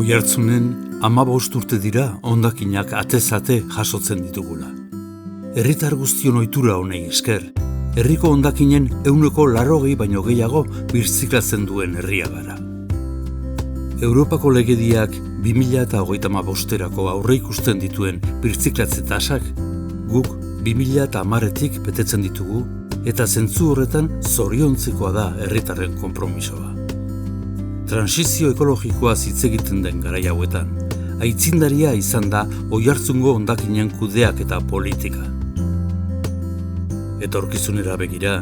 Oiartzunen 15 urte dira hondakinak atez-ate jasotzen ditugula. Herritar guztion ohitura honei esker, herriko hondakinen 80% baino gehiago birziklatzen duen herria gara. Europako legediak 2035erako aurreikusten dituen birziklatze tasak guk 2010etik betetzen ditugu eta zentzu horretan zoriontzekoa da herritarren konpromisoa. Transizio ekologikoa hitz egiten den garai hauetan, aitzindaria izan da Oiartzungo hondakinen kudeak eta politika. Etorkizunera begira,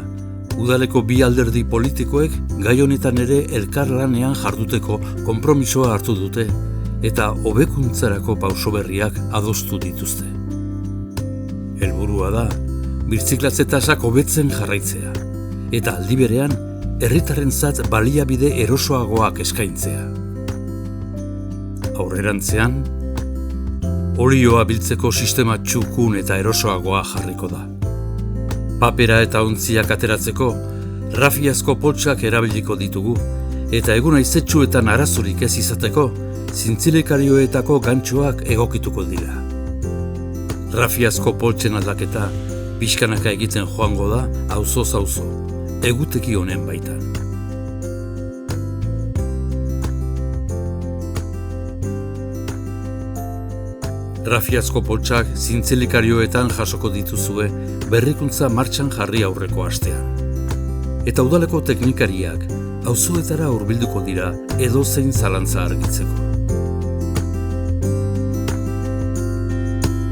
udaleko bi alderdi politikoek gai honetan ere elkarlanean jarduteko konpromisoa hartu dute eta hobekuntzarako pauso berriak adostu dituzte. Helburua da, birziklatze tasak hobetzen jarraitzea eta aldi berean herritarrentzat baliabide erosoagoak eskaintzea. Aurrerantzean, olioa biltzeko sistema txukun eta erosoagoa jarriko da. Papera eta ontziak ateratzeko, rafiazko poltsak erabiliko ditugu, eta egun haizetsuetan arazorik ez izateko, zintzilekarioetako gantxoak egokituko dira. Rafiazko poltsen aldaketa, pixkanaka egiten joango da, auzoz auzo, eguteki honen baitan. Rafiazko poltsak zintzilikarioetan jasoko dituzue berrikuntza martxan jarri aurreko astean. Eta udaleko teknikariak auzoetara hurbilduko dira edozein zalantza argitzeko.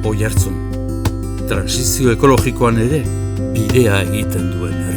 Oiartzun, transizio ekologikoan ere bidea egiten duen herria.